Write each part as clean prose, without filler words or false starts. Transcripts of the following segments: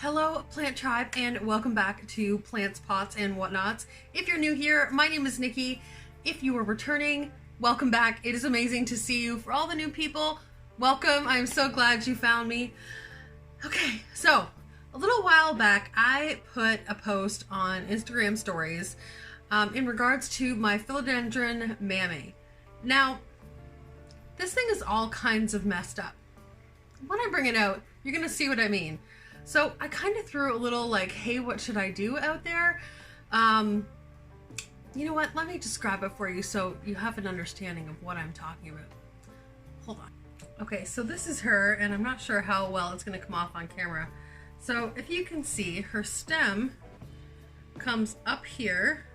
Hello plant tribe and welcome back to Plants, Pots, and Whatnots. If you're new here, my name is Nikki. If you are returning, welcome back. It is amazing to see you. For all the new people, welcome. I'm so glad you found me. Okay, so a little while back I put a post on Instagram stories in regards to my Philodendron Mamei. Now, this thing is all kinds of messed up. When I bring it out, you're gonna see what I mean. So I kind of threw a little like, hey, what should I do out there? You know what? Let me just grab it for you so you have an understanding of what I'm talking about. Hold on. Okay, so this is her, and I'm not sure how well it's going to come off on camera. So if you can see, her stem comes up here,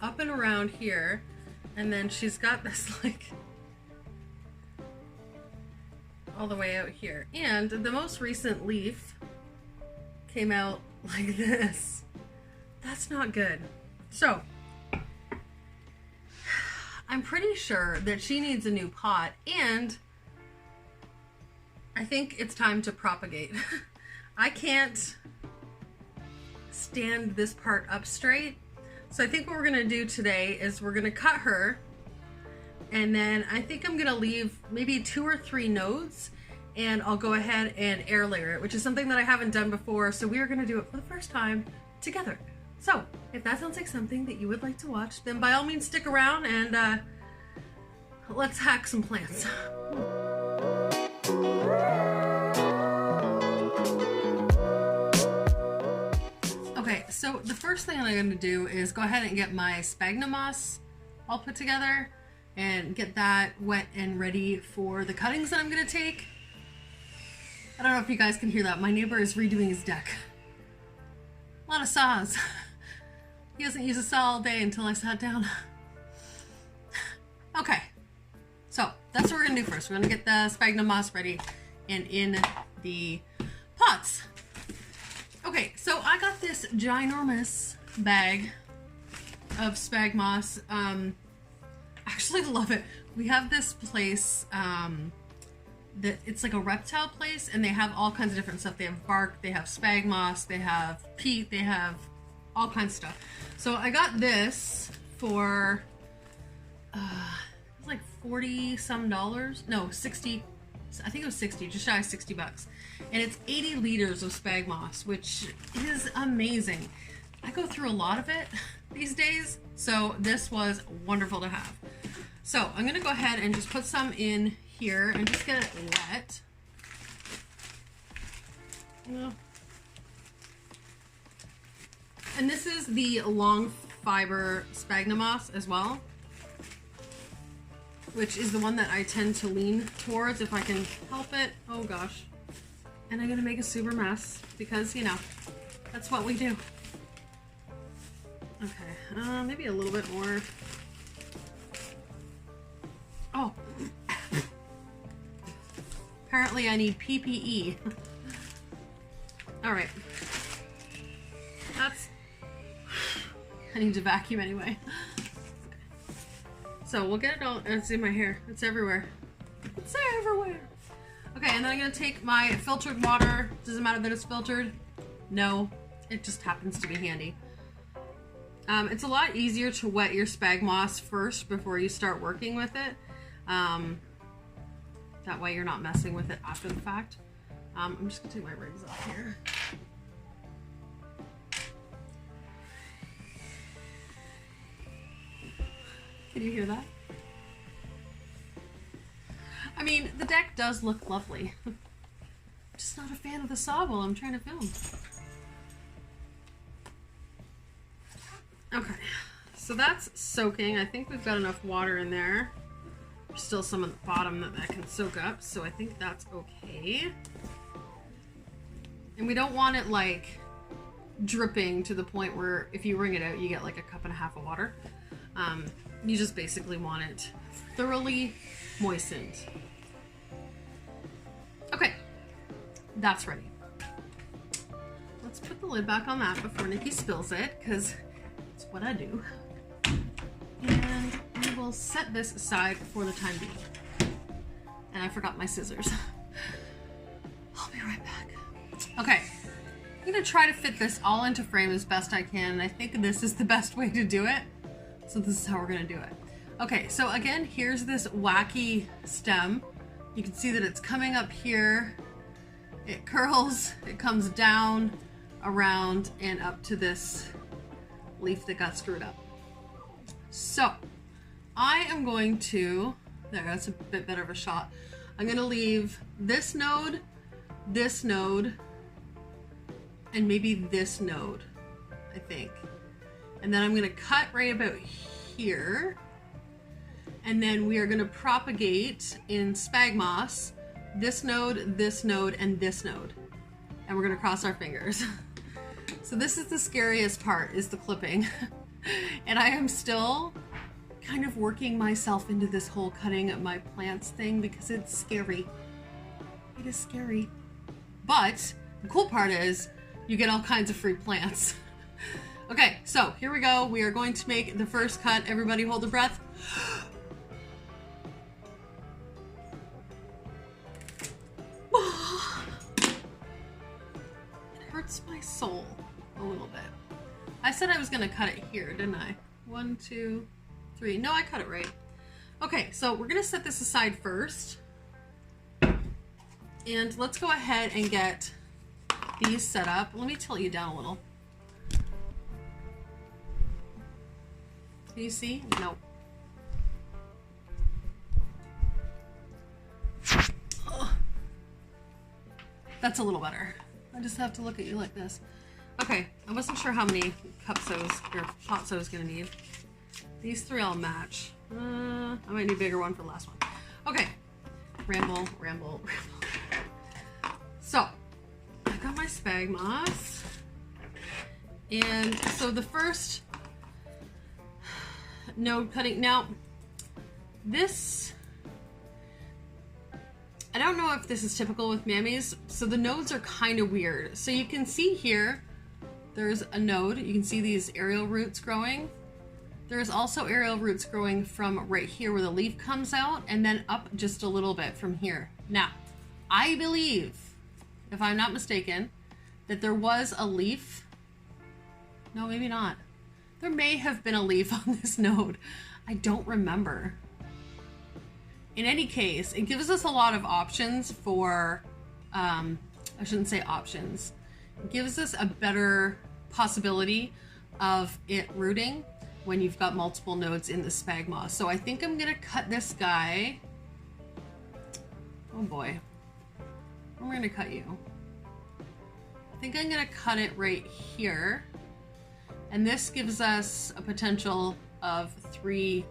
up and around here, and then she's got this like all the way out here. And the most recent leaf came out like this. That's not good. So I'm pretty sure that she needs a new pot, and I think it's time to propagate. I can't stand this part up straight. So I think what we're gonna do today is we're gonna cut her, and then I think I'm gonna leave maybe 2 or 3 nodes, and I'll go ahead and air layer it, which is something that I haven't done before. So we are gonna do it for the first time together. So if that sounds like something that you would like to watch, then by all means stick around and let's hack some plants. Okay, so the first thing I'm gonna do is go ahead and get my Spag Moss all put together and get that wet and ready for the cuttings that I'm gonna take. I don't know if you guys can hear that. My neighbor is redoing his deck. A lot of saws. He hasn't used a saw all day until I sat down. Okay, so that's what we're gonna do first. We're gonna get the Spag Moss ready and in the pots. Okay, so I got this ginormous bag of Spag Moss. Actually love it. We have this place that it's like a reptile place, and they have all kinds of different stuff. They have bark, they have Spag Moss, they have peat, they have all kinds of stuff. So I got this for it was like $40 some. No, 60. I think it was 60, just shy of 60 bucks. And it's 80 liters of Spag Moss, which is amazing. I go through a lot of it these days, so this was wonderful to have. So I'm gonna go ahead and just put some in here and just get it wet. And this is the long fiber Spag Moss as well, which is the one that I tend to lean towards if I can help it. Oh gosh. And I'm gonna make a super mess because, you know, that's what we do. Okay, maybe a little bit more. Oh. Apparently I need PPE. All right. I need to vacuum anyway. So we'll get it all. It's in my hair. It's everywhere. It's everywhere. Okay, and then I'm gonna take my filtered water. Doesn't matter that it's filtered. No, it just happens to be handy. It's a lot easier to wet your Spag Moss first before you start working with it. That way you're not messing with it after the fact. I'm just gonna take my rings off here. Can you hear that? I mean, the deck does look lovely. I'm just not a fan of the saw while I'm trying to film. Okay, so that's soaking. I think we've got enough water in there. There's still some at the bottom that can soak up, so I think that's okay. And we don't want it like dripping to the point where if you wring it out, you get like a 1.5 cups of water. You just basically want it thoroughly moistened. Okay, that's ready. Let's put the lid back on that before Nikki spills it, because it's what I do. And we will set this aside for the time being. And I forgot my scissors. I'll be right back. Okay, gonna try to fit this all into frame as best I can, and I think this is the best way to do it. So this is how we're gonna do it. Okay, so again, here's this wacky stem. You can see that it's coming up here. It curls, it comes down, around, and up to this leaf that got screwed up. So I am going to, there, that's a bit better of a shot. I'm gonna leave this node, and maybe this node, I think. And then I'm gonna cut right about here. And then we are gonna propagate in Spag Moss this node, and this node. And we're gonna cross our fingers. So this is the scariest part, is the clipping. And I am still kind of working myself into this whole cutting my plants thing because it's scary. It is scary. But the cool part is you get all kinds of free plants. Okay, so here we go. We are going to make the first cut. Everybody hold your breath. It hurts my soul a little bit. I said I was gonna cut it here, didn't I? 1, 2, 3. No, I cut it right. Okay, so we're gonna set this aside first. And let's go ahead and get these set up. Let me tilt you down a little. Can you see? No. Oh. That's a little better. I just have to look at you like this. Okay, I wasn't sure how many cup sews or pot sew is gonna need. These 3 all match. I might need a bigger one for the last one. Okay, ramble. So, I've got my Spag Moss. And so the first node cutting, now this, I don't know if this is typical with Mameis, so the nodes are kind of weird. So you can see here, there's a node, you can see these aerial roots growing. There's also aerial roots growing from right here where the leaf comes out, and then up just a little bit from here. Now, I believe, if I'm not mistaken, that there was a leaf. No, maybe not. There may have been a leaf on this node. I don't remember. In any case, it gives us a lot of options for, I shouldn't say options. It gives us a better possibility of it rooting when you've got multiple nodes in the Spag Moss. So I think I'm gonna cut this guy. Oh boy. I'm gonna cut you. I think I'm gonna cut it right here. And this gives us a potential of 3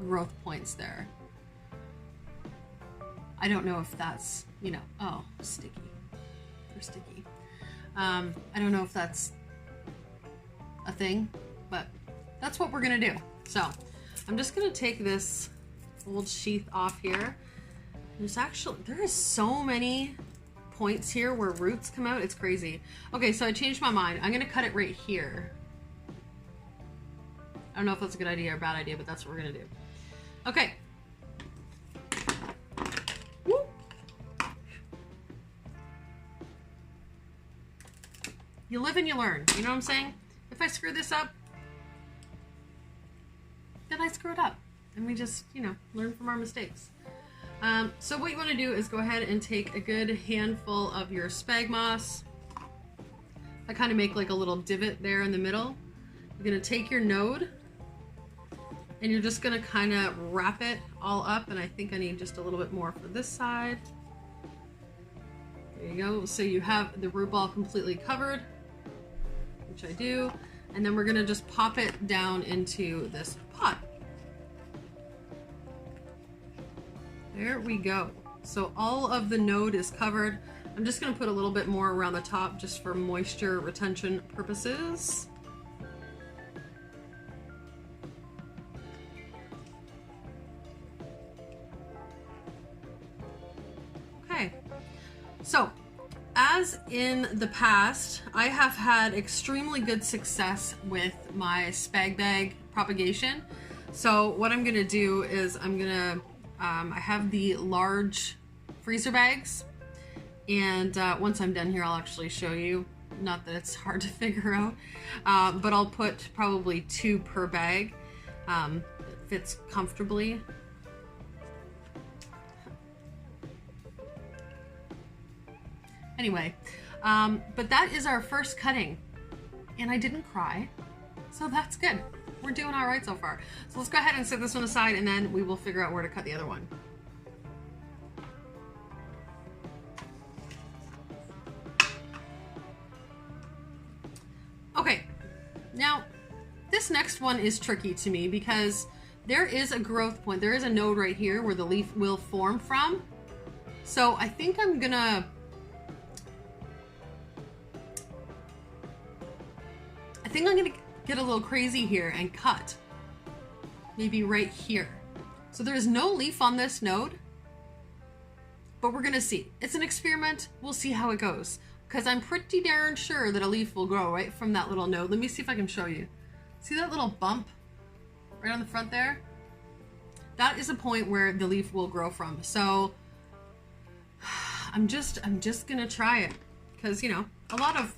growth points there. I don't know if that's, you know, oh, sticky. They're sticky. I don't know if that's a thing, but that's what we're gonna do. So I'm just gonna take this old sheath off here. There is so many points here where roots come out. It's crazy. Okay, so I changed my mind. I'm gonna cut it right here. I don't know if that's a good idea or a bad idea, but that's what we're gonna do. Okay. Woo. You live and you learn. You know what I'm saying? If I screw this up, then I screw it up. And we just, you know, learn from our mistakes. So what you want to do is go ahead and take a good handful of your Spag Moss. I kind of make like a little divot there in the middle. You're going to take your node and you're just going to kind of wrap it all up. And I think I need just a little bit more for this side. There you go. So you have the root ball completely covered, which I do. And then we're going to just pop it down into this pot. There we go. So all of the node is covered. I'm just going to put a little bit more around the top just for moisture retention purposes. Okay. So as in the past, I have had extremely good success with my spag bag propagation. So what I'm going to do is I'm going to I have the large freezer bags, and once I'm done here I'll actually show you Not that it's hard to figure out, but I'll put probably 2 per bag. It fits comfortably. Anyway, but that is our first cutting, and I didn't cry, so that's good. We're doing all right so far. So let's go ahead and set this one aside, and then we will figure out where to cut the other one. Okay, now this next one is tricky to me because there is a growth point. There is a node right here where the leaf will form from. So I think I'm gonna get a little crazy here and cut maybe right here. So there's no leaf on this node, but we're gonna see. It's an experiment. We'll see how it goes, because I'm pretty darn sure that a leaf will grow right from that little node. Let me see if I can show you. See that little bump right on the front there? That is a point where the leaf will grow from. So I'm just gonna try it, because you know, a lot of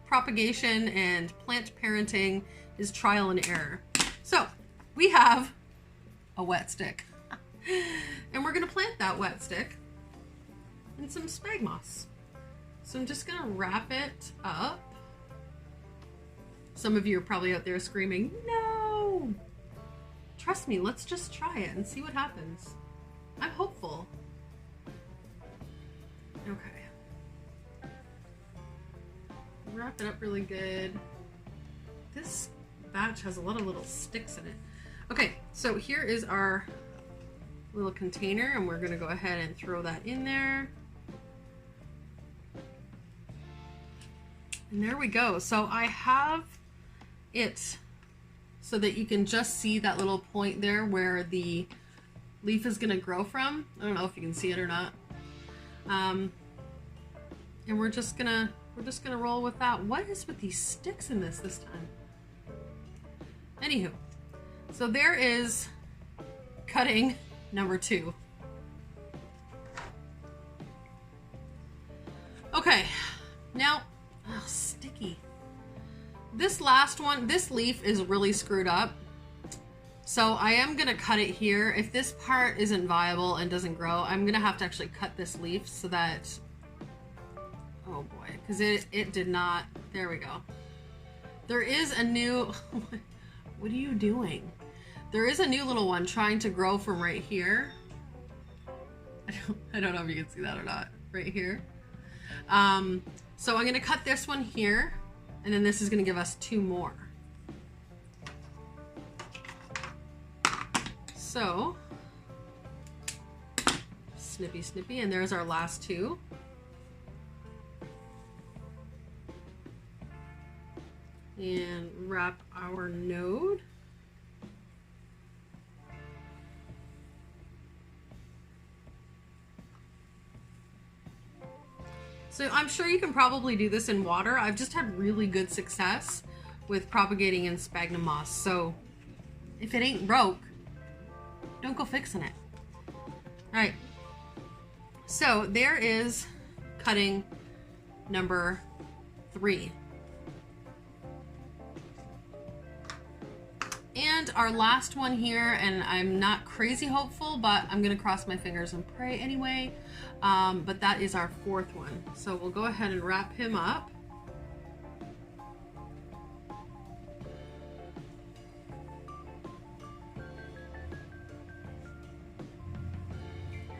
propagation and plant parenting is trial and error. So we have a wet stick, and we're gonna plant that wet stick in some spag moss. So I'm just gonna wrap it up. Some of you are probably out there screaming, no! Trust me, let's just try it and see what happens. I'm hopeful. Okay. Wrap it up really good. This batch has a lot of little sticks in it. Okay, so here is our little container, and we're gonna go ahead and throw that in there. And there we go. So I have it so that you can just see that little point there where the leaf is gonna grow from. I don't know if you can see it or not. And we're just gonna roll with that. What is with these sticks in this time? Anywho, so there is cutting number 2. Okay, now, oh, sticky. This last one, this leaf is really screwed up. So I am gonna cut it here. If this part isn't viable and doesn't grow, I'm gonna have to actually cut this leaf so that, oh boy, because it did not, there we go. There is a new, what are you doing? There is a new little one trying to grow from right here. I don't know if you can see that or not, right here. So I'm gonna cut this one here, and then this is gonna give us 2 more. So, snippy, snippy, and there's our last 2. And wrap our node. So I'm sure you can probably do this in water. I've just had really good success with propagating in spag moss. So if it ain't broke, don't go fixing it. All right. So there is cutting number 3. And our last one here, and I'm not crazy hopeful, but I'm gonna cross my fingers and pray anyway. But that is our 4th one. So we'll go ahead and wrap him up.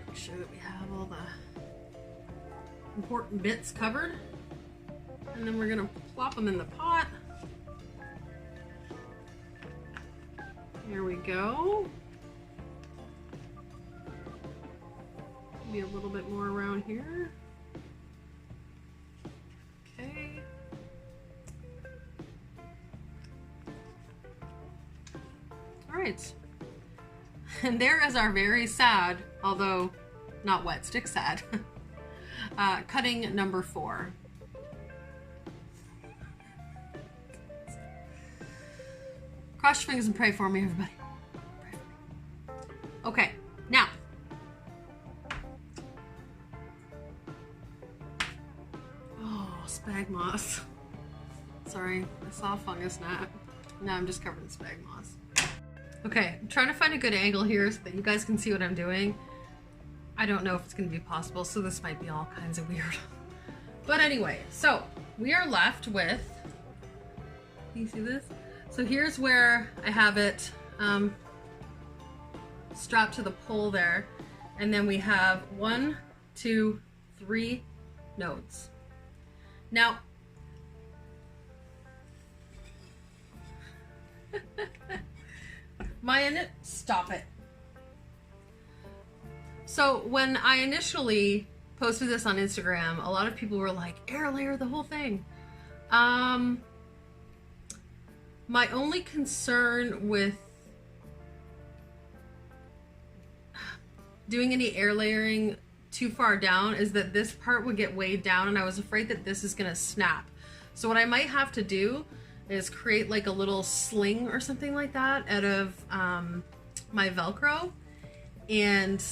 Make sure that we have all the important bits covered. And then we're gonna plop them in the pot. Here we go. Maybe a little bit more around here. Okay. All right. And there is our very sad, although not wet stick sad, cutting number 4. Cross your fingers and pray for me, everybody. Pray for me. Okay, now. Oh, spag moss. Sorry, I saw a fungus gnat. Now I'm just covered in spag moss. Okay, I'm trying to find a good angle here so that you guys can see what I'm doing. I don't know if it's going to be possible, so this might be all kinds of weird. But anyway, so we are left with, can you see this? So here's where I have it strapped to the pole there. And then we have 1, 2, 3 nodes. Now, stop it. So when I initially posted this on Instagram, a lot of people were like, air layer the whole thing. My only concern with doing any air layering too far down is that this part would get weighed down, and I was afraid that this is gonna snap. So what I might have to do is create like a little sling or something like that out of my Velcro, and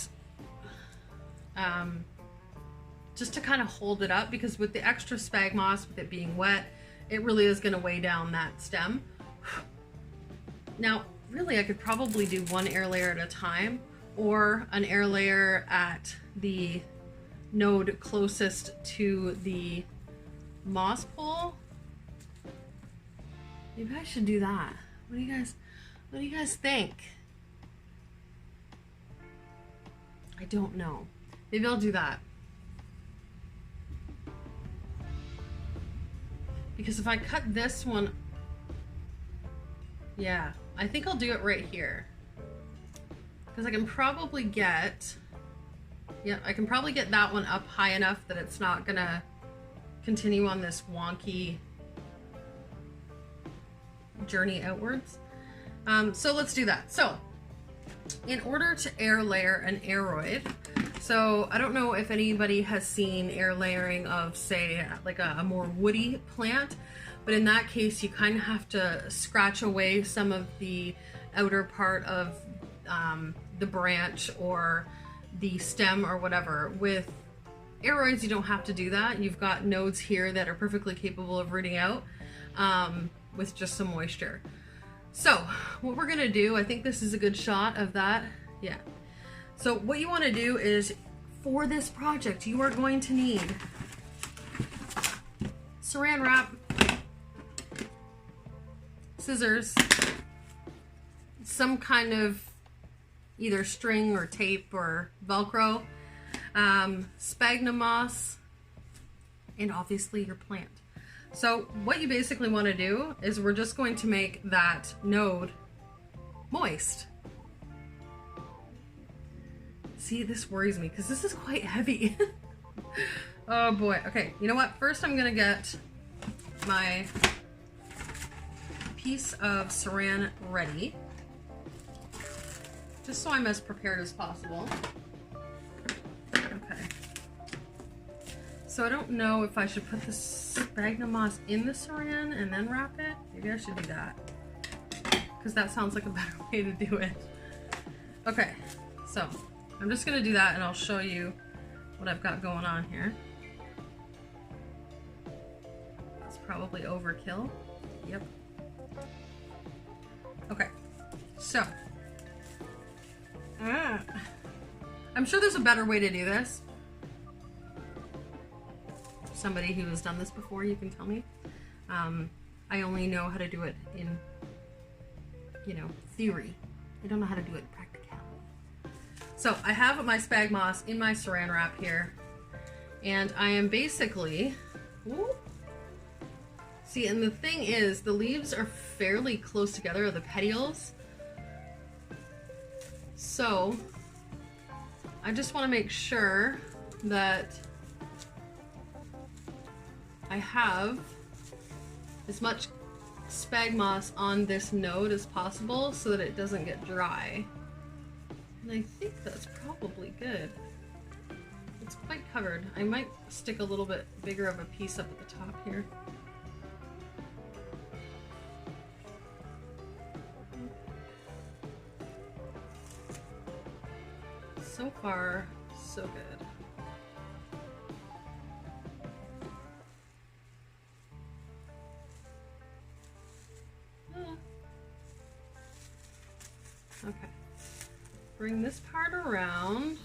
just to kind of hold it up, because with the extra spag moss, with it being wet, it really is gonna weigh down that stem. Now, really, I could probably do one air layer at a time, or an air layer at the node closest to the moss pole. Maybe I should do that. What do you guys think? I don't know. Maybe I'll do that. Because if I cut this one, yeah, I think I'll do it right here. Because I can probably get, yeah, I can probably get that one up high enough that it's not gonna continue on this wonky journey outwards. So let's do that. So in order to air layer an aroid, so I don't know if anybody has seen air layering of, say, like a more woody plant, but in that case you kind of have to scratch away some of the outer part of the branch or the stem or whatever. With aroids, you don't have to do that. You've got nodes here that are perfectly capable of rooting out with just some moisture. So what we're gonna do, I think this is a good shot of that. Yeah. So what you want to do is, for this project, you are going to need saran wrap, scissors, some kind of either string or tape or Velcro, spag moss, and obviously your plant. So what you basically want to do is we're just going to make that node moist. See, this worries me because this is quite heavy. Oh boy. Okay, you know what? First I'm gonna get my piece of saran ready, just so I'm as prepared as possible. Okay. So I don't know if I should put the spag moss in the saran and then wrap it. Maybe I should do that, because that sounds like a better way to do it. Okay, so I'm just gonna do that and I'll show you what I've got going on here. That's probably overkill. Yep. Okay, so I'm sure there's a better way to do this. Somebody who has done this before, you can tell me. I only know how to do it in, you know, theory. I don't know how to do it in practicality. So I have my spag moss in my saran wrap here, and I am basically, see, and the thing is, the leaves are fairly close together, the petioles. So I just want to make sure that I have as much spag moss on this node as possible so that it doesn't get dry. And I think that's probably good. It's quite covered. I might stick a little bit bigger of a piece up at the top here. So far, so good. bring this part around.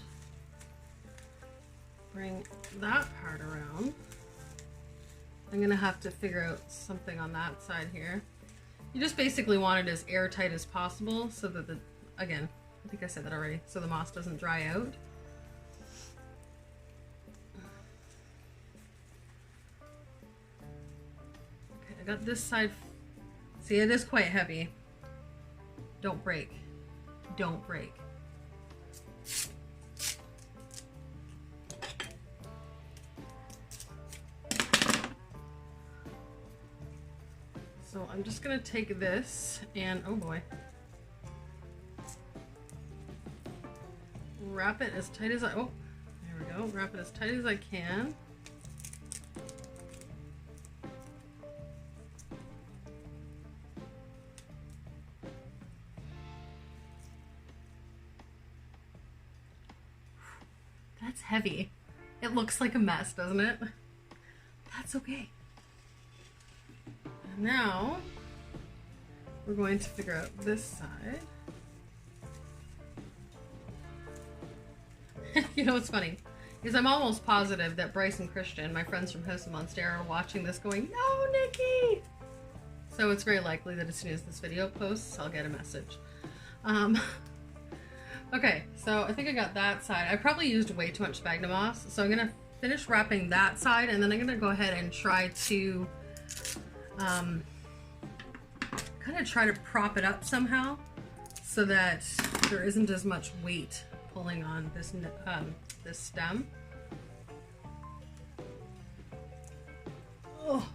Bring that part around. I'm gonna have to figure out something on that side here. You just basically want it as airtight as possible so that again, I think I said that already, so the moss doesn't dry out. Okay, I got this side. See, it is quite heavy. Don't break. Don't break. So I'm just gonna take this and, oh boy, wrap it as tight as oh, there we go. Wrap it as tight as I can. That's heavy. It looks like a mess, doesn't it? That's okay. And now we're going to figure out this side. You know what's funny? Is I'm almost positive that Bryce and Christian, my friends from House of Monster, are watching this going, "No, Nikki!" So it's very likely that as soon as this video posts, I'll get a message. Okay, so I think I got that side. I probably used way too much Spag Moss, so I'm gonna finish wrapping that side, and then I'm gonna go ahead and try to kind of try to prop it up somehow so that there isn't as much weight pulling on this this stem. Oh.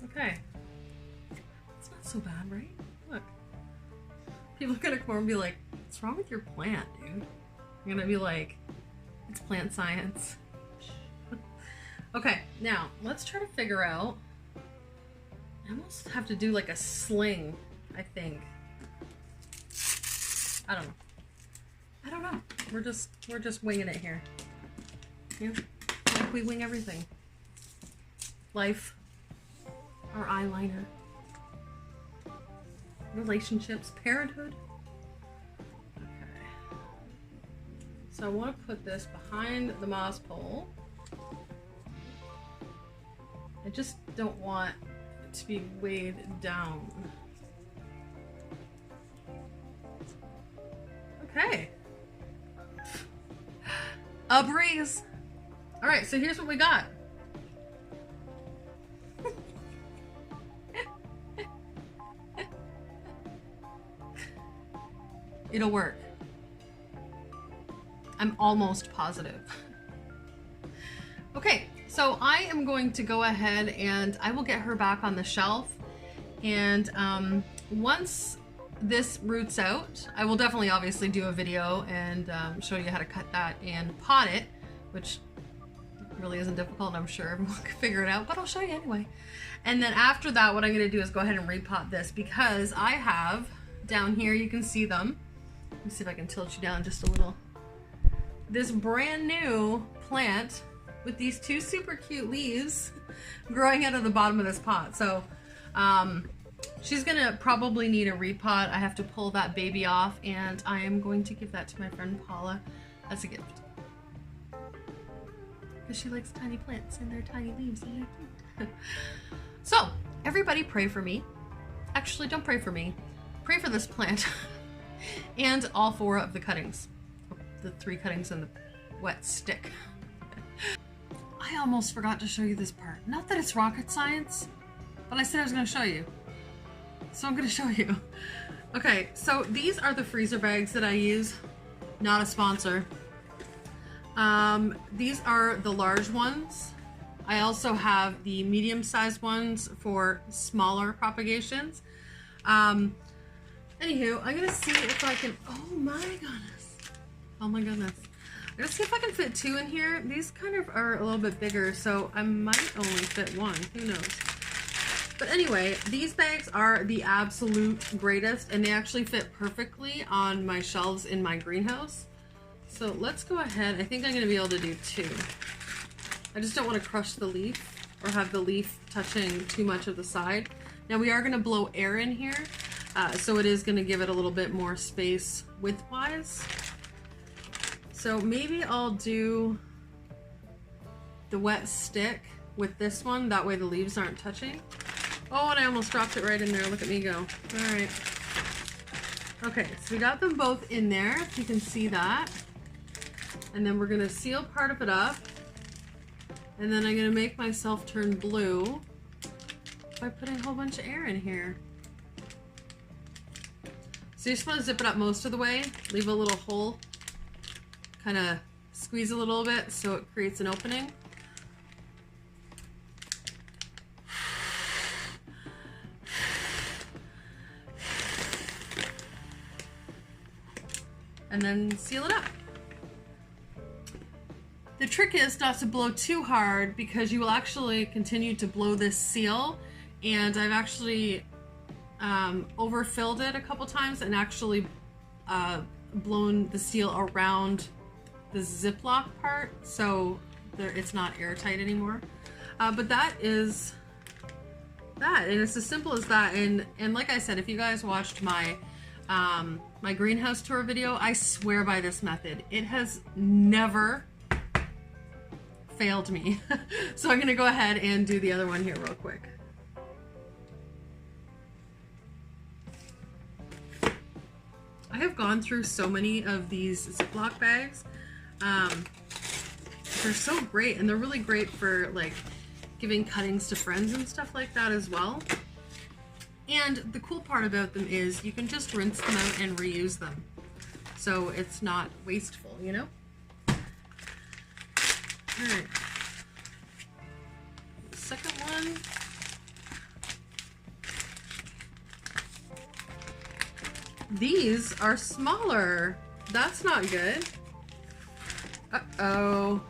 Okay. It's not so bad, right? Look. People are gonna come over and be like, "What's wrong with your plant, dude?" I'm gonna be like, "It's plant science." Okay, now let's try to figure out. I almost have to do like a sling, I think. I don't know. I don't know. We're just winging it here. You know, like we wing everything. Life, our eyeliner, relationships, parenthood. Okay. So I want to put this behind the moss pole. I just don't want it to be weighed down. Okay. A breeze. All right, so here's what we got. It'll work. I'm almost positive. Okay, so I am going to go ahead and I will get her back on the shelf. And once this roots out, I will definitely obviously do a video and show you how to cut that and pot it, which really isn't difficult. I'm sure everyone can figure it out, but I'll show you anyway. And then after that, what I'm going to do is go ahead and repot this, because I have down here, you can see them. Let me see if I can tilt you down just a little. This brand new plant with these two super cute leaves growing out of the bottom of this pot. So she's gonna probably need a repot. I have to pull that baby off, and I am going to give that to my friend Paula as a gift. Because she likes tiny plants and their tiny leaves and they're cute. So, everybody pray for me. Actually, don't pray for me. Pray for this plant. And all 4 of the cuttings. The 3 cuttings and the wet stick. I almost forgot to show you this part. Not that it's rocket science, but I said I was going to show you. So I'm going to show you. Okay, so these are the freezer bags that I use. Not a sponsor. These are the large ones. I also have the medium-sized ones for smaller propagations. Anywho, I'm gonna see if I can, oh my goodness. Oh my goodness. I'm gonna see if I can fit 2 in here. These kind of are a little bit bigger, so I might only fit 1, who knows. But anyway, these bags are the absolute greatest, and they actually fit perfectly on my shelves in my greenhouse. So let's go ahead. I think I'm gonna be able to do 2. I just don't want to crush the leaf or have the leaf touching too much of the side. Now we are gonna blow air in here. So it is going to give it a little bit more space width-wise. So maybe I'll do the wet stick with this one, that way the leaves aren't touching. Oh, and I almost dropped it right in there. Look at me go. All right. Okay, so we got them both in there, if you can see that. And then we're gonna seal part of it up. And then I'm gonna make myself turn blue by putting a whole bunch of air in here. So you just wanna zip it up most of the way, leave a little hole, kinda squeeze a little bit so it creates an opening. And then seal it up. The trick is not to blow too hard because you will actually continue to blow this seal, and I've actually overfilled it a couple times and actually blown the seal around the Ziploc part, so it's not airtight anymore. But that is that, and it's as simple as that. And like I said, if you guys watched my my greenhouse tour video, I swear by this method. It has never failed me. So I'm gonna go ahead and do the other one here real quick. I have gone through so many of these Ziploc bags. They're so great, and they're really great for like giving cuttings to friends and stuff like that as well. And the cool part about them is you can just rinse them out and reuse them. So it's not wasteful, you know? Alright. The second one. These are smaller. That's not good. Uh-oh.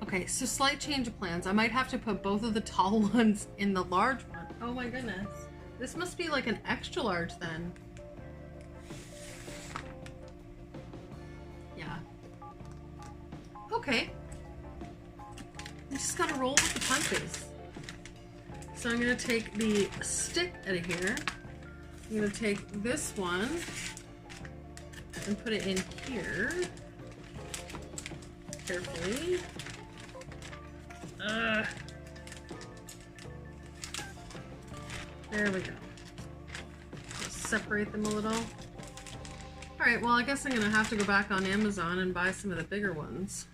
Okay, so slight change of plans. I might have to put both of the tall ones in the large one. Oh my goodness. This must be like an extra large then. Yeah. Okay. You just gotta roll with the punches. So I'm gonna take the stick out of here. I'm gonna take this one and put it in here. Carefully. There we go. Just separate them a little. Alright, well I guess I'm gonna have to go back on Amazon and buy some of the bigger ones.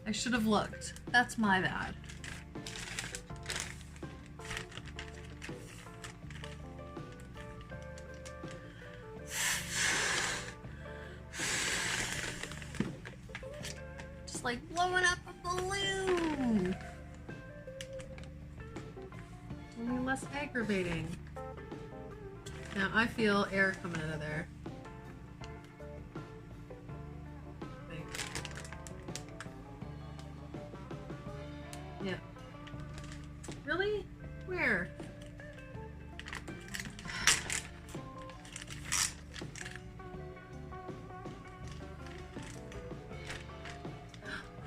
I should have looked. That's my bad. Just like blowing up a balloon. Only less aggravating. Now I feel air coming out of there. Yeah. Really? Where?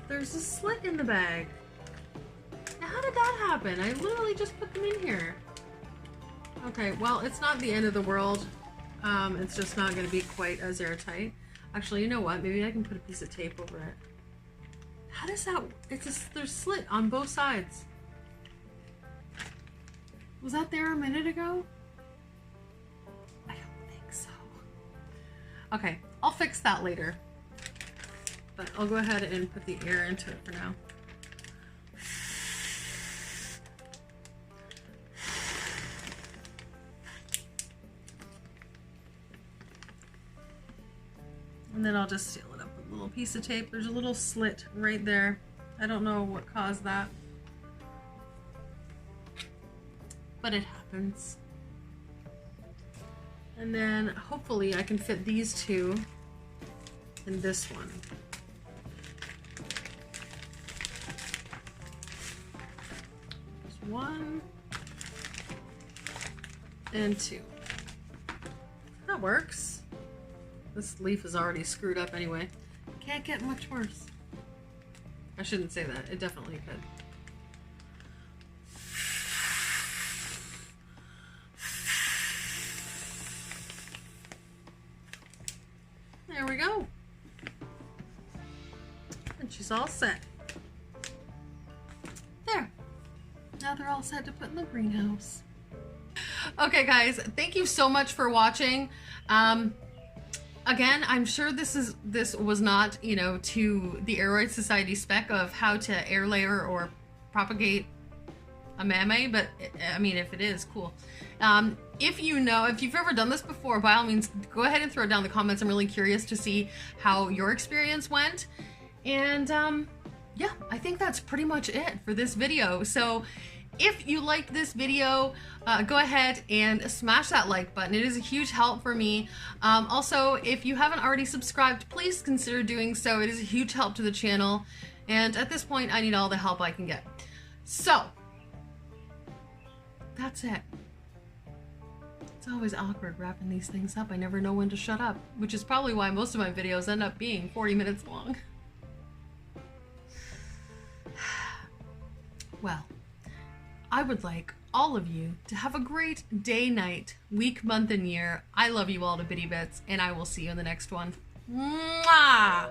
There's a slit in the bag. Now, how did that happen? I literally just put them in here. Okay, well, it's not the end of the world. It's just not going to be quite as airtight. Actually, you know what? Maybe I can put a piece of tape over it. How does that... there's slit on both sides. Was that there a minute ago? I don't think so. Okay, I'll fix that later. But I'll go ahead and put the air into it for now. And then I'll just seal it up with a little piece of tape. There's a little slit right there. I don't know what caused that. But it happens. And then hopefully I can fit these two in this one. There's 1 and 2. That works. This leaf is already screwed up anyway. Can't get much worse. I shouldn't say that. It definitely could. There we go. And she's all set. There. Now they're all set to put in the greenhouse. Okay guys, thank you so much for watching. Again, I'm sure this was not, you know, to the Aeroid Society spec of how to air layer or propagate a mamei, but I mean, if it is, cool. If you've ever done this before, by all means, go ahead and throw it down in the comments. I'm really curious to see how your experience went. And yeah, I think that's pretty much it for this video. So if you liked this video, go ahead and smash that like button. It is a huge help for me. Also, if you haven't already subscribed, please consider doing so. It is a huge help to the channel. And at this point, I need all the help I can get. So, that's it. It's always awkward wrapping these things up. I never know when to shut up, which is probably why most of my videos end up being 40 minutes long. Well, I would like all of you to have a great day, night, week, month, and year. I love you all to bitty bits, and I will see you in the next one. Mwah!